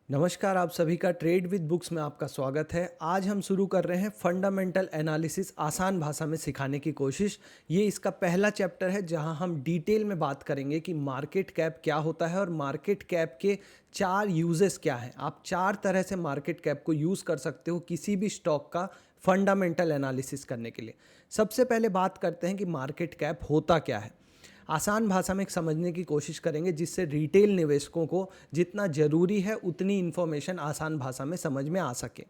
नमस्कार, आप सभी का ट्रेड विद बुक्स में आपका स्वागत है। आज हम शुरू कर रहे हैं फंडामेंटल एनालिसिस आसान भाषा में सिखाने की कोशिश। ये इसका पहला चैप्टर है जहां हम डिटेल में बात करेंगे कि मार्केट कैप क्या होता है और मार्केट कैप के चार यूजेस क्या हैं। आप चार तरह से मार्केट कैप को यूज़ कर सकते हो किसी भी स्टॉक का फंडामेंटल एनालिसिस करने के लिए। सबसे पहले बात करते हैं कि मार्केट कैप होता क्या है। आसान भाषा में समझने की कोशिश करेंगे जिससे रिटेल निवेशकों को जितना ज़रूरी है उतनी इन्फॉर्मेशन आसान भाषा में समझ में आ सके।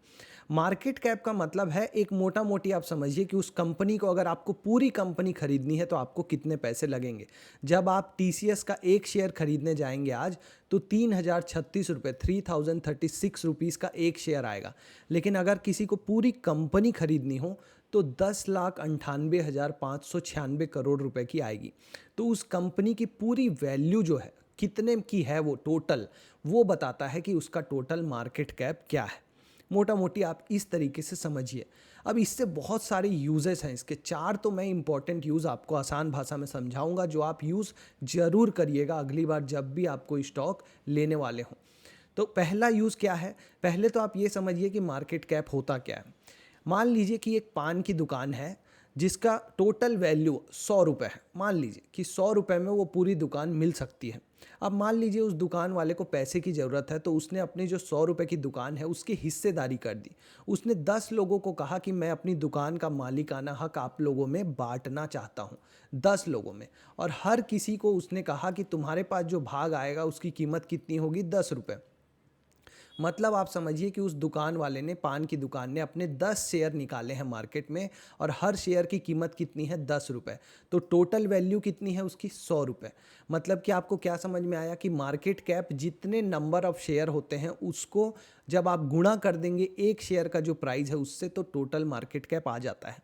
मार्केट कैप का मतलब है एक मोटा मोटी आप समझिए कि उस कंपनी को अगर आपको पूरी कंपनी खरीदनी है तो आपको कितने पैसे लगेंगे। जब आप टीसीएस का एक शेयर खरीदने जाएंगे आज तो 3036 रुपये 3036 रुपीज़ का एक शेयर आएगा। लेकिन अगर किसी को पूरी कंपनी खरीदनी हो तो 10,98,596 करोड़ रुपए की आएगी। तो उस कंपनी की पूरी वैल्यू जो है कितने की है वो टोटल, वो बताता है कि उसका टोटल मार्केट कैप क्या है। मोटा मोटी आप इस तरीके से समझिए। अब इससे बहुत सारे यूजेस हैं, इसके चार तो मैं इंपॉर्टेंट यूज़ आपको आसान भाषा में समझाऊंगा जो आप यूज़ ज़रूर करिएगा अगली बार जब भी आप कोई स्टॉक लेने वाले हों। तो पहला यूज़ क्या है, पहले तो आप ये समझिए कि मार्केट कैप होता क्या है। मान लीजिए कि एक पान की दुकान है जिसका टोटल वैल्यू 100 रुपये है। मान लीजिए कि 100 रुपये में वो पूरी दुकान मिल सकती है। अब मान लीजिए उस दुकान वाले को पैसे की ज़रूरत है तो उसने अपनी जो 100 रुपये की दुकान है उसकी हिस्सेदारी कर दी। उसने 10 लोगों को कहा कि मैं अपनी दुकान का मालिकाना हक आप लोगों में बांटना चाहता हूँ, 10 लोगों में। और हर किसी को उसने कहा कि तुम्हारे पास जो भाग आएगा उसकी कीमत कितनी होगी, 10 रुपये। मतलब आप समझिए कि उस दुकान वाले ने, पान की दुकान ने अपने 10 शेयर निकाले हैं मार्केट में और हर शेयर की कीमत कितनी है, 10 रुपये। तो टोटल वैल्यू कितनी है उसकी, 100 रुपये। मतलब कि आपको क्या समझ में आया कि मार्केट कैप जितने नंबर ऑफ शेयर होते हैं उसको जब आप गुणा कर देंगे एक शेयर का जो प्राइस है उससे, तो टोटल मार्केट कैप आ जाता है।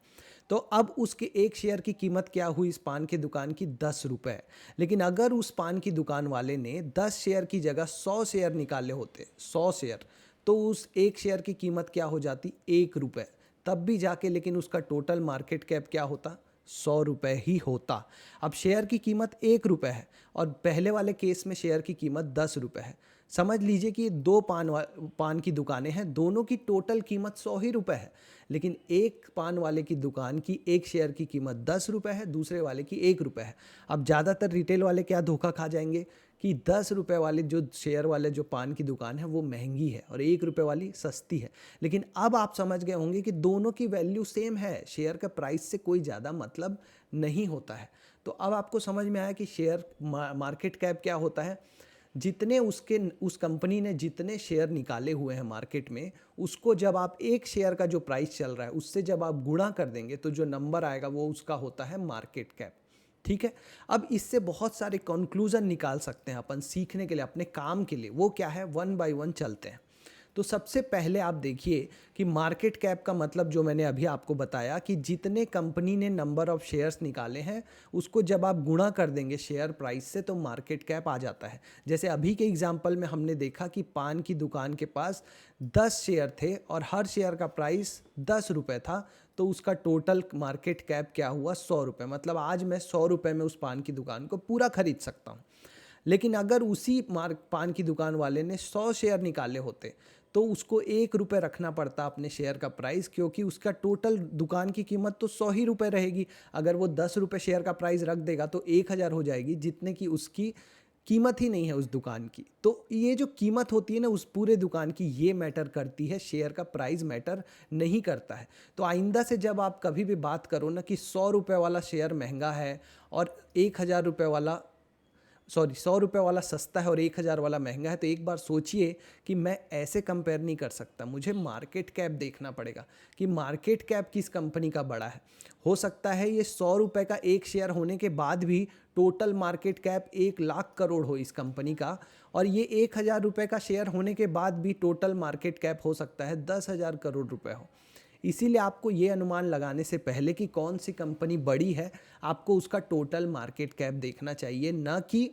तो अब उसके एक शेयर की कीमत क्या हुई इस पान की दुकान की, 10 रुपये। लेकिन अगर उस पान की दुकान वाले ने 10 शेयर की जगह 100 शेयर निकाले होते, 100 शेयर, तो उस एक शेयर की कीमत क्या हो जाती, 1 रुपये। तब भी जाके लेकिन उसका टोटल मार्केट कैप क्या होता, 100 रुपये ही होता। अब शेयर की कीमत 1 रुपये है और पहले वाले केस में शेयर की कीमत 10 रुपये है। समझ लीजिए कि दो पान की दुकानें हैं, दोनों की टोटल कीमत 100 ही रुपये है। लेकिन एक पान वाले की दुकान की एक शेयर की कीमत 10 रुपये है, दूसरे वाले की 1 रुपये है। अब ज़्यादातर रिटेल वाले क्या धोखा खा जाएंगे कि 10 रुपये वाले जो शेयर वाले जो पान की दुकान है वो महंगी है और 1 रुपये वाली सस्ती है। लेकिन अब आप समझ गए होंगे कि दोनों की वैल्यू सेम है, शेयर का प्राइस से कोई ज़्यादा मतलब नहीं होता है। तो अब आपको समझ में आया कि शेयर मार्केट कैप क्या होता है। जितने उसके उस कंपनी ने जितने शेयर निकाले हुए हैं मार्केट में, उसको जब आप एक शेयर का जो प्राइस चल रहा है उससे जब आप गुणा कर देंगे तो जो नंबर आएगा वो उसका होता है मार्केट कैप। ठीक है। अब इससे बहुत सारे कंक्लूजन निकाल सकते हैं अपन सीखने के लिए, अपने काम के लिए। वो क्या है, वन बाय वन चलते हैं। तो सबसे पहले आप देखिए कि मार्केट कैप का मतलब जो मैंने अभी आपको बताया कि जितने कंपनी ने नंबर ऑफ शेयर्स निकाले हैं उसको जब आप गुणा कर देंगे शेयर प्राइस से तो मार्केट कैप आ जाता है। जैसे अभी के एग्जांपल में हमने देखा कि पान की दुकान के पास 10 शेयर थे और हर शेयर का प्राइस 10 रुपये था, तो उसका टोटल मार्केट कैप क्या हुआ, 100 रुपये। मतलब आज मैं 100 रुपये में उस पान की दुकान को पूरा खरीद सकता हूँ। लेकिन अगर उसी पान की दुकान वाले ने 100 शेयर निकाले होते तो उसको 1 रुपये रखना पड़ता अपने शेयर का प्राइस, क्योंकि उसका टोटल दुकान की कीमत तो 100 ही रुपये रहेगी। अगर वो 10 रुपये शेयर का प्राइस रख देगा तो 1,000 हो जाएगी, जितने की उसकी कीमत ही नहीं है उस दुकान की। तो ये जो कीमत होती है ना उस पूरे दुकान की, ये मैटर करती है, शेयर का प्राइस मैटर नहीं करता है। तो आइंदा से जब आप कभी भी बात करो ना कि 100 रुपये वाला शेयर महंगा है और 1,000 रुपये वाला, सॉरी 100 रुपये वाला सस्ता है और 1,000 वाला महंगा है, तो एक बार सोचिए कि मैं ऐसे कंपेयर नहीं कर सकता, मुझे मार्केट कैप देखना पड़ेगा कि मार्केट कैप किस कंपनी का बड़ा है। हो सकता है ये 100 रुपये का एक शेयर होने के बाद भी टोटल मार्केट कैप 1,00,000 करोड़ हो इस कंपनी का, और ये 1,000 रुपये का शेयर होने के बाद भी टोटल मार्केट कैप हो सकता है 10,000 करोड़ रुपये हो। इसीलिए आपको ये अनुमान लगाने से पहले कि कौन सी कंपनी बड़ी है, आपको उसका टोटल मार्केट कैप देखना चाहिए, ना कि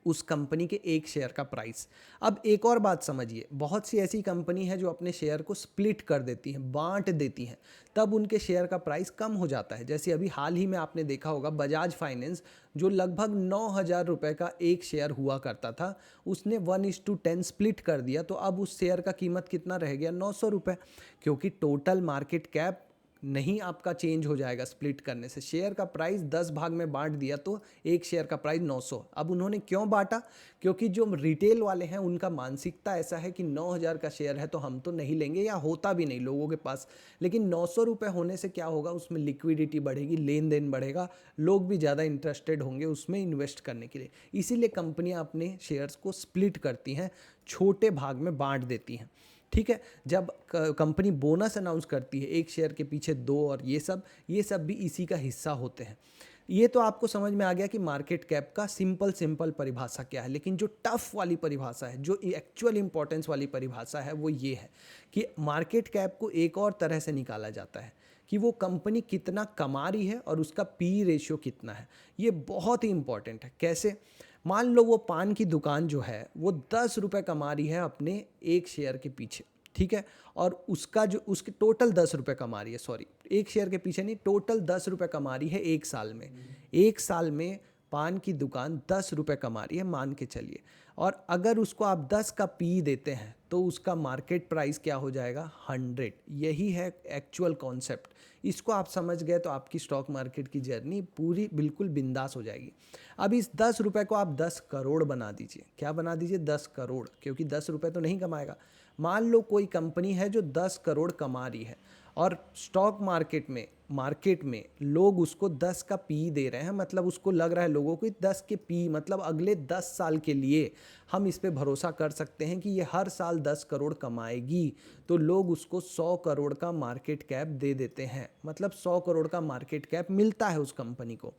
उस कंपनी के एक शेयर का प्राइस। अब एक और बात समझिए, बहुत सी ऐसी कंपनी है जो अपने शेयर को स्प्लिट कर देती हैं, बांट देती हैं, तब उनके शेयर का प्राइस कम हो जाता है। जैसे अभी हाल ही में आपने देखा होगा बजाज फाइनेंस, जो लगभग 9,000 रुपये का एक शेयर हुआ करता था, उसने 1:10 स्प्लिट कर दिया, तो अब उस शेयर का कीमत कितना रह गया, 900 रुपये, क्योंकि टोटल मार्केट कैप नहीं आपका चेंज हो जाएगा स्प्लिट करने से। शेयर का प्राइस 10 भाग में बांट दिया तो एक शेयर का प्राइस 900। अब उन्होंने क्यों बांटा, क्योंकि जो रिटेल वाले हैं उनका मानसिकता ऐसा है कि 9,000 का शेयर है तो हम तो नहीं लेंगे, या होता भी नहीं लोगों के पास। लेकिन 900 रुपये होने से क्या होगा, उसमें लिक्विडिटी बढ़ेगी, लेन देन बढ़ेगा, लोग भी ज़्यादा इंटरेस्टेड होंगे उसमें इन्वेस्ट करने के लिए। इसीलिए कंपनियाँ अपने शेयर्स को स्प्लिट करती हैं, छोटे भाग में बांट देती हैं। ठीक है, जब कंपनी बोनस अनाउंस करती है, एक शेयर के पीछे दो, और ये सब भी इसी का हिस्सा होते हैं। ये तो आपको समझ में आ गया कि मार्केट कैप का सिंपल परिभाषा क्या है। लेकिन जो टफ वाली परिभाषा है, जो एक्चुअल इंपॉर्टेंस वाली परिभाषा है, वो ये है कि मार्केट कैप को एक और तरह से निकाला जाता है कि वो कंपनी कितना कमा रही है और उसका पी रेशियो कितना है। ये बहुत ही इंपॉर्टेंट है। कैसे, मान लो वो पान की दुकान जो है वो 10 रुपये कमा रही है अपने एक शेयर के पीछे, ठीक है, और उसका जो उसके टोटल 10 रुपये कमा रही है, सॉरी एक शेयर के पीछे नहीं, टोटल 10 रुपये कमा रही है एक साल में। एक साल में पान की दुकान 10 रुपये कमा रही है, मान के चलिए। और अगर उसको आप 10 का पी देते हैं तो उसका मार्केट प्राइस क्या हो जाएगा, 100। यही है एक्चुअल कॉन्सेप्ट। इसको आप समझ गए तो आपकी स्टॉक मार्केट की जर्नी पूरी बिल्कुल बिंदास हो जाएगी। अब इस 10 रुपये को आप 10 करोड़ बना दीजिए। क्या बना दीजिए, 10 करोड़, क्योंकि 10 रुपये तो नहीं कमाएगा। मान लो कोई कंपनी है जो 10 करोड़ कमा रही है और स्टॉक मार्केट में लोग उसको 10 का पी दे रहे हैं, मतलब उसको लग रहा है लोगों को 10 के पी मतलब अगले 10 साल के लिए हम इस पे भरोसा कर सकते हैं कि ये हर साल 10 करोड़ कमाएगी, तो लोग उसको 100 करोड़ का मार्केट कैप दे देते हैं, मतलब 100 करोड़ का मार्केट कैप मिलता है उस कंपनी को।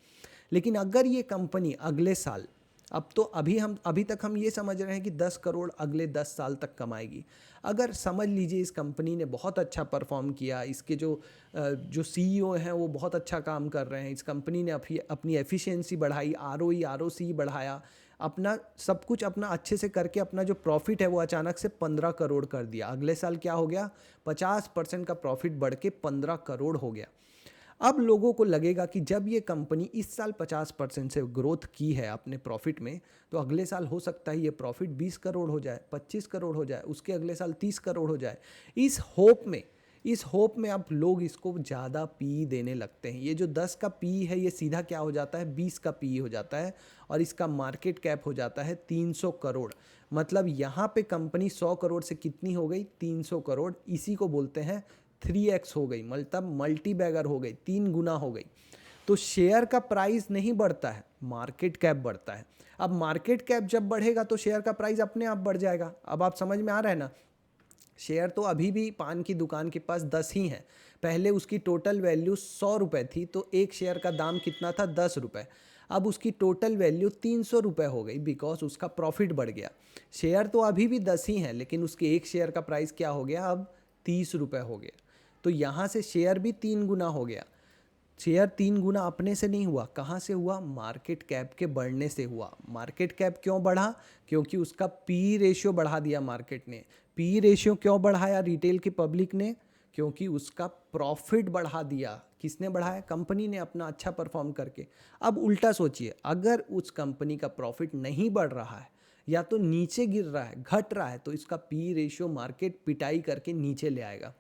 लेकिन अगर ये कंपनी अगले साल, अभी तक हम ये समझ रहे हैं कि 10 करोड़ अगले 10 साल तक कमाएगी। अगर समझ लीजिए इस कंपनी ने बहुत अच्छा परफॉर्म किया, इसके जो सीईओ हैं वो बहुत अच्छा काम कर रहे हैं, इस कंपनी ने अपनी एफिशिएंसी बढ़ाई, आरओई आरओसी बढ़ाया, अपना सब कुछ अपना अच्छे से करके अपना जो प्रॉफिट है वो अचानक से 15 करोड़ कर दिया। अगले साल क्या हो गया, 50% का प्रॉफिट बढ़ के 15 करोड़ हो गया। अब लोगों को लगेगा कि जब ये कंपनी इस साल 50% से ग्रोथ की है अपने प्रॉफिट में, तो अगले साल हो सकता है ये प्रॉफिट 20 करोड़ हो जाए, 25 करोड़ हो जाए, उसके अगले साल 30 करोड़ हो जाए। इस होप में अब लोग इसको ज़्यादा पी देने लगते हैं। ये जो 10 का पी है ये सीधा क्या हो जाता है, 20 का पी हो जाता है, और इसका मार्केट कैप हो जाता है 300 करोड़। मतलब यहाँ पे कंपनी 100 करोड़ से कितनी हो गई, 300 करोड़। इसी को बोलते हैं 3x हो गई, मतलब मल्टी बैगर हो गई, 3 गुना हो गई। तो शेयर का प्राइस नहीं बढ़ता है, मार्केट कैप बढ़ता है। अब मार्केट कैप जब बढ़ेगा तो शेयर का प्राइस अपने आप बढ़ जाएगा। अब आप समझ में आ रहा है ना, शेयर तो अभी भी पान की दुकान के पास 10 ही हैं। पहले उसकी टोटल वैल्यू 100 रुपये थी, तो एक शेयर का दाम कितना था, 10 रुपये। अब उसकी टोटल वैल्यू 300 रुपये हो गई, बिकॉज उसका प्रॉफिट बढ़ गया। शेयर तो अभी भी 10 ही हैं, लेकिन उसके एक शेयर का प्राइस क्या हो गया, अब 30 रुपये हो गया। तो यहाँ से शेयर भी 3 गुना हो गया। शेयर 3 गुना अपने से नहीं हुआ, कहाँ से हुआ, मार्केट कैप के बढ़ने से हुआ। मार्केट कैप क्यों बढ़ा, क्योंकि उसका पी रेशियो बढ़ा दिया मार्केट ने। पी रेशियो क्यों बढ़ाया रिटेल की पब्लिक ने, क्योंकि उसका प्रॉफिट बढ़ा दिया। किसने बढ़ाया, कंपनी ने, अपना अच्छा परफॉर्म करके। अब उल्टा सोचिए, अगर उस कंपनी का प्रॉफिट नहीं बढ़ रहा है या तो नीचे गिर रहा है, घट रहा है, तो इसका पी रेशियो मार्केट पिटाई करके नीचे ले आएगा।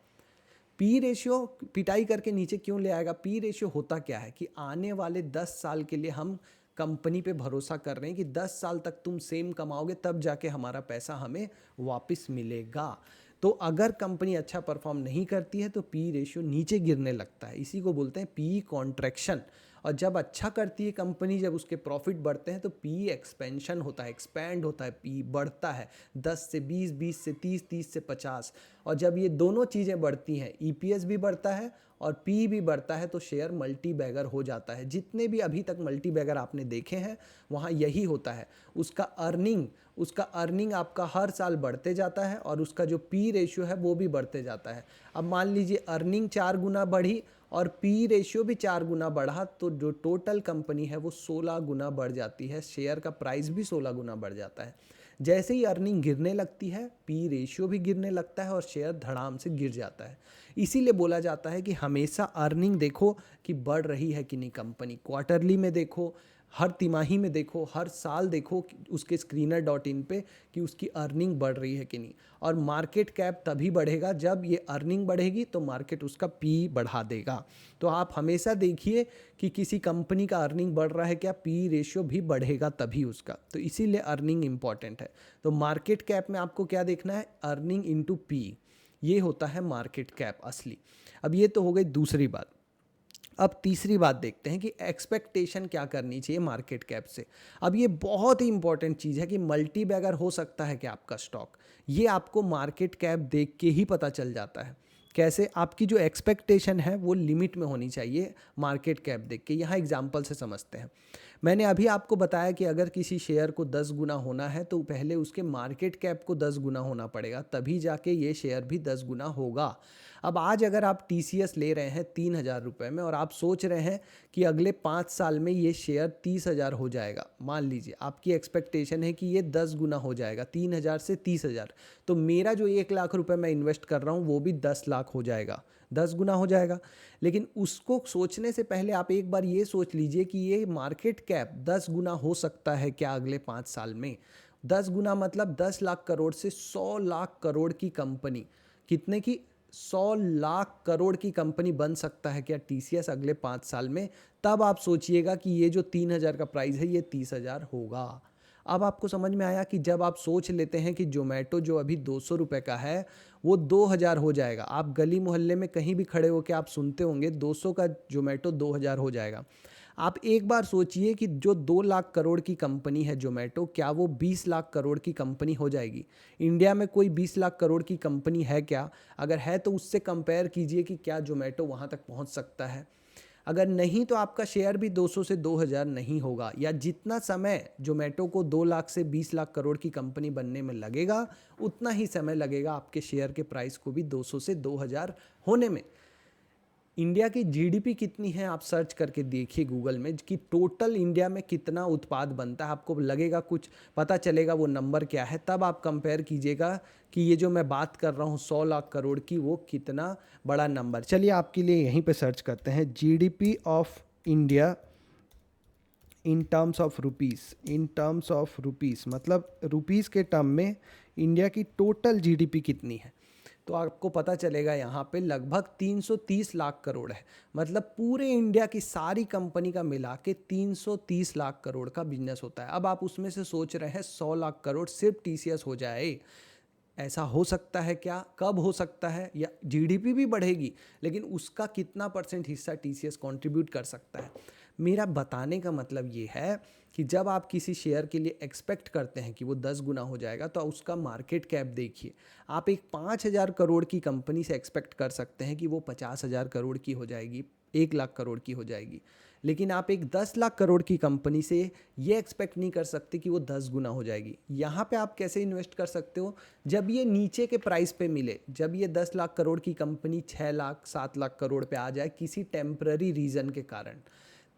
पी रेशियो पिटाई करके नीचे क्यों ले आएगा, पी रेशियो होता क्या है कि आने वाले 10 साल के लिए हम कंपनी पे भरोसा कर रहे हैं कि 10 साल तक तुम सेम कमाओगे, तब जाके हमारा पैसा हमें वापस मिलेगा। तो अगर कंपनी अच्छा परफॉर्म नहीं करती है तो पी रेशियो नीचे गिरने लगता है, इसी को बोलते हैं पी कॉन्ट्रैक्शन। और जब अच्छा करती है कंपनी, जब उसके प्रॉफिट बढ़ते हैं तो पी एक्सपेंशन होता है, एक्सपैंड होता है, पी बढ़ता है 10 से 20, 20 से 30, 30 से 50। और जब ये दोनों चीज़ें बढ़ती हैं, ईपीएस भी बढ़ता है और पी भी बढ़ता है, तो शेयर मल्टी बैगर हो जाता है। जितने भी अभी तक मल्टी बैगर आपने देखे हैं वहाँ यही होता है, उसका अर्निंग उसका अर्निंग आपका हर साल बढ़ते जाता है और उसका जो पी रेशियो है वो भी बढ़ते जाता है। अब मान लीजिए अर्निंग 4 गुना बढ़ी और पी रेशियो भी 4 गुना बढ़ा, तो जो टोटल कंपनी है वो 16 गुना बढ़ जाती है, शेयर का प्राइस भी 16 गुना बढ़ जाता है। जैसे ही अर्निंग गिरने लगती है, पी रेशियो भी गिरने लगता है और शेयर धड़ाम से गिर जाता है। इसीलिए बोला जाता है कि हमेशा अर्निंग देखो कि बढ़ रही है कि नहीं कंपनी, क्वार्टरली में देखो, हर तिमाही में देखो, हर साल देखो उसके screener.in पे कि उसकी अर्निंग बढ़ रही है कि नहीं। और मार्केट कैप तभी बढ़ेगा जब ये अर्निंग बढ़ेगी, तो मार्केट उसका पी बढ़ा देगा। तो आप हमेशा देखिए कि किसी कंपनी का अर्निंग बढ़ रहा है क्या, पी रेशियो भी बढ़ेगा तभी उसका, तो इसीलिए अर्निंग इंपॉर्टेंट है। तो मार्केट कैप में आपको क्या देखना है, अर्निंग इंटू पी, ये होता है मार्केट कैप असली। अब ये तो हो गई दूसरी बात। अब तीसरी बात देखते हैं कि एक्सपेक्टेशन क्या करनी चाहिए मार्केट कैप से। अब ये बहुत ही इंपॉर्टेंट चीज़ है कि मल्टी बैगर हो सकता है क्या आपका स्टॉक, ये आपको मार्केट कैप देख के ही पता चल जाता है। कैसे, आपकी जो एक्सपेक्टेशन है वो लिमिट में होनी चाहिए मार्केट कैप देख के। यहाँ एग्जांपल से समझते हैं। मैंने अभी आपको बताया कि अगर किसी शेयर को 10 गुना होना है तो पहले उसके मार्केट कैप को 10 गुना होना पड़ेगा, तभी जाके ये शेयर भी 10 गुना होगा। अब आज अगर आप TCS ले रहे हैं 3,000 रुपये में और आप सोच रहे हैं कि अगले 5 साल में ये शेयर 30,000 हो जाएगा, मान लीजिए आपकी एक्सपेक्टेशन है कि ये 10 गुना हो जाएगा 3,000 से 30,000, तो मेरा जो 1 लाख रुपए मैं इन्वेस्ट कर रहा हूँ वो भी 10 लाख हो जाएगा, 10 गुना हो जाएगा। लेकिन उसको सोचने से पहले आप एक बार ये सोच लीजिए कि ये मार्केट कैप 10 गुना हो सकता है क्या अगले 5 साल में। 10 गुना मतलब 10 लाख करोड़ से 100 लाख करोड़ की कंपनी, कितने की, 100 लाख करोड़ की कंपनी बन सकता है क्या TCS अगले 5 साल में। तब आप सोचिएगा कि ये जो 3,000 का प्राइस है ये 30,000 होगा। अब आपको समझ में आया कि जब आप सोच लेते हैं कि जोमेटो जो अभी 200 रुपये का है वो 2,000 हो जाएगा, आप गली मोहल्ले में कहीं भी खड़े होकर आप सुनते होंगे 200 का जोमेटो 2,000 हो जाएगा। आप एक बार सोचिए कि जो 2 लाख करोड़ की कंपनी है जोमेटो, क्या वो 20 लाख करोड़ की कंपनी हो जाएगी। इंडिया में कोई 20 लाख करोड़ की कंपनी है क्या, अगर है तो उससे कंपेयर कीजिए कि क्या जोमेटो वहाँ तक पहुँच सकता है। अगर नहीं तो आपका शेयर भी 200 से 2,000 नहीं होगा, या जितना समय जोमेटो को 2 लाख से 20 लाख करोड़ की कंपनी बनने में लगेगा उतना ही समय लगेगा आपके शेयर के प्राइस को भी 200 से 2,000 होने में। इंडिया की GDP कितनी है आप सर्च करके देखिए गूगल में कि टोटल इंडिया में कितना उत्पाद बनता है, आपको लगेगा कुछ पता चलेगा वो नंबर क्या है, तब आप कंपेयर कीजिएगा कि ये जो मैं बात कर रहा हूँ 100 लाख करोड़ की वो कितना बड़ा नंबर। चलिए आपके लिए यहीं पे सर्च करते हैं GDP of India in terms of rupees, in terms of rupees मतलब रुपीस के टर्म में इंडिया की टोटल GDP कितनी है। तो आपको पता चलेगा यहाँ पे लगभग 330 लाख करोड़ है, मतलब पूरे इंडिया की सारी कंपनी का मिला के 330 लाख करोड़ का बिजनेस होता है। अब आप उसमें से सोच रहे हैं 100 लाख करोड़ सिर्फ TCS हो जाए, ऐसा हो सकता है क्या, कब हो सकता है, या GDP भी बढ़ेगी लेकिन उसका कितना % हिस्सा TCS कंट्रीब्यूट कर सकता है। मेरा बताने का मतलब ये है कि जब आप किसी शेयर के लिए एक्सपेक्ट करते हैं कि वो 10 गुना हो जाएगा तो उसका मार्केट कैप देखिए। आप एक 5,000 करोड़ की कंपनी से एक्सपेक्ट कर सकते हैं कि वो 50,000 करोड़ की हो जाएगी, 1 लाख करोड़ की हो जाएगी, लेकिन आप एक 10 लाख करोड़ की कंपनी से ये एक्सपेक्ट नहीं कर सकते कि वो 10 गुना हो जाएगी। यहाँ पे आप कैसे इन्वेस्ट कर सकते हो, जब ये नीचे के प्राइस पे मिले, जब ये 10 लाख करोड़ की कंपनी 6 लाख 7 लाख करोड़ पे आ जाए किसी टेम्पररी रीज़न के कारण,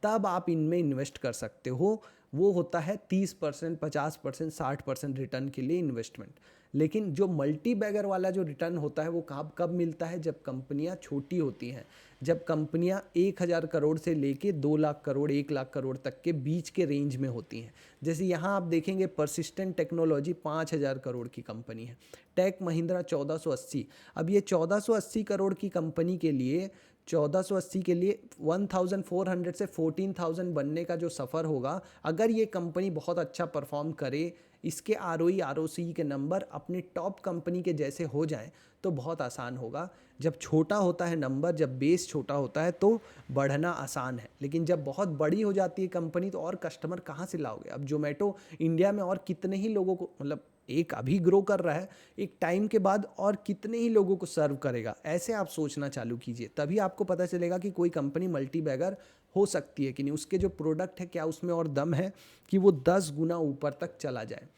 तब आप इनमें इन्वेस्ट कर सकते हो। वो होता है 30%, 50%, 60% रिटर्न के लिए इन्वेस्टमेंट। लेकिन जो मल्टी बैगर वाला जो रिटर्न होता है वो कब कब मिलता है, जब कंपनियां छोटी होती हैं, जब कंपनियां 1,000 करोड़ से लेके 2 लाख करोड़ 1 लाख करोड़ तक के बीच के रेंज में होती हैं। जैसे यहाँ आप देखेंगे परसिस्टेंट टेक्नोलॉजी 5,000 करोड़ की कंपनी है, टेक महिंद्रा 1480। अब ये 1480 करोड़ की कंपनी के लिए 1480 के लिए 1,400 से 14,000 बनने का जो सफ़र होगा, अगर ये कंपनी बहुत अच्छा परफॉर्म करे, इसके ROE ROC के नंबर अपनी टॉप कंपनी के जैसे हो जाएं तो बहुत आसान होगा। जब छोटा होता है नंबर, जब बेस छोटा होता है तो बढ़ना आसान है, लेकिन जब बहुत बड़ी हो जाती है कंपनी तो और कस्टमर कहाँ से लाओगे। अब जोमेटो इंडिया में और कितने ही लोगों को, मतलब एक अभी ग्रो कर रहा है, एक टाइम के बाद और कितने ही लोगों को सर्व करेगा, ऐसे आप सोचना चालू कीजिए, तभी आपको पता चलेगा कि कोई कंपनी मल्टी बैगर हो सकती है कि नहीं, उसके जो प्रोडक्ट है क्या उसमें और दम है कि वो 10 गुना ऊपर तक चला जाए।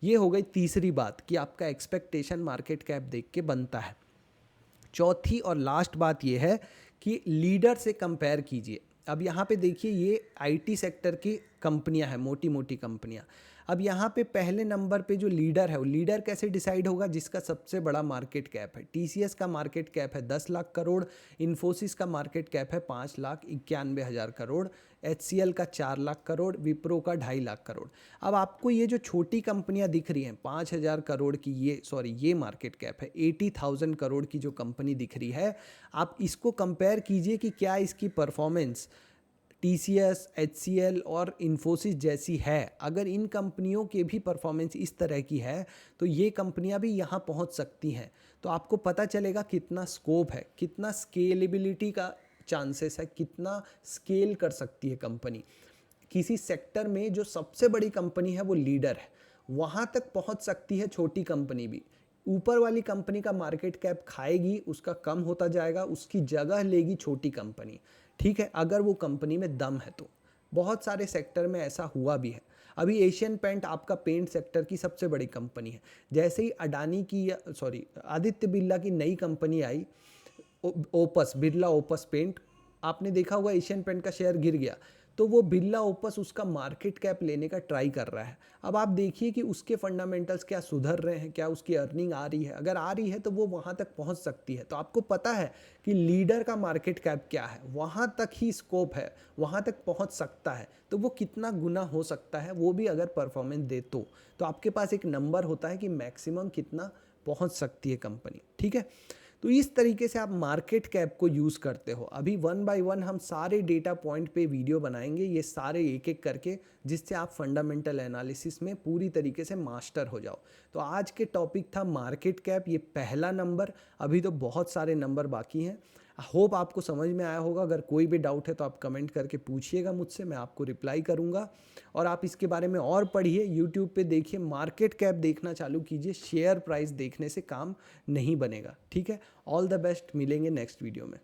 ये हो गई तीसरी बात कि आपका एक्सपेक्टेशन मार्केट कैप देख के बनता है। चौथी और लास्ट बात ये है कि लीडर से कंपेयर कीजिए। अब यहाँ पे देखिए ये आईटी सेक्टर की कंपनियाँ हैं, मोटी मोटी कंपनियाँ। अब यहाँ पे पहले नंबर पे जो लीडर है वो लीडर कैसे डिसाइड होगा? जिसका सबसे बड़ा मार्केट कैप है। टीसीएस का मार्केट कैप है 10 लाख करोड़, इन्फोसिस का मार्केट कैप है 5,91,000 करोड़, एचसीएल का 4 लाख करोड़, विप्रो का 2.5 लाख करोड़। अब आपको ये जो छोटी कंपनियां दिख रही हैं 5,000 करोड़ की, ये मार्केट कैप है, 80,000 करोड़ की जो कंपनी दिख रही है, आप इसको कंपेयर कीजिए कि क्या इसकी परफॉर्मेंस टीसीएस, एचसीएल और इन्फोसिस जैसी है। अगर इन कंपनियों के भी परफॉर्मेंस इस तरह की है तो ये कंपनियां भी यहाँ पहुँच सकती हैं। तो आपको पता चलेगा कितना स्कोप है, कितना स्केलेबिलिटी का चांसेस है, कितना स्केल कर सकती है कंपनी। किसी सेक्टर में जो सबसे बड़ी कंपनी है वो लीडर है, वहाँ तक पहुँच सकती है छोटी कंपनी भी। ऊपर वाली कंपनी का मार्केट कैप खाएगी, उसका कम होता जाएगा, उसकी जगह लेगी छोटी कंपनी। ठीक है, अगर वो कंपनी में दम है तो। बहुत सारे सेक्टर में ऐसा हुआ भी है। अभी एशियन पेंट आपका पेंट सेक्टर की सबसे बड़ी कंपनी है। जैसे ही अडानी की आदित्य बिरला की नई कंपनी आई ओपस, बिरला ओपस पेंट, आपने देखा होगा एशियन पेंट का शेयर गिर गया, तो वो बिरला ओपस उसका मार्केट कैप लेने का ट्राई कर रहा है। अब आप देखिए कि उसके फंडामेंटल्स क्या सुधर रहे हैं, क्या उसकी अर्निंग आ रही है। अगर आ रही है तो वो वहाँ तक पहुँच सकती है। तो आपको पता है कि लीडर का मार्केट कैप क्या है, वहाँ तक ही स्कोप है, वहाँ तक पहुँच सकता है। तो वो कितना गुना हो सकता है, वो भी अगर परफॉर्मेंस दे तो आपके पास एक नंबर होता है कि मैक्सिमम कितना पहुँच सकती है कंपनी। ठीक है, तो इस तरीके से आप मार्केट कैप को यूज़ करते हो। अभी 1 बाय 1 हम सारे डेटा पॉइंट पे वीडियो बनाएंगे, ये सारे एक एक करके, जिससे आप फंडामेंटल एनालिसिस में पूरी तरीके से मास्टर हो जाओ। तो आज के टॉपिक था मार्केट कैप, ये पहला नंबर। अभी तो बहुत सारे नंबर बाकी हैं। होप आपको समझ में आया होगा। अगर कोई भी डाउट है तो आप कमेंट करके पूछिएगा मुझसे, मैं आपको रिप्लाई करूंगा। और आप इसके बारे में और पढ़िए, यूट्यूब पे देखिए, मार्केट कैप देखना चालू कीजिए। शेयर प्राइस देखने से काम नहीं बनेगा। ठीक है, ऑल द बेस्ट, मिलेंगे नेक्स्ट वीडियो में।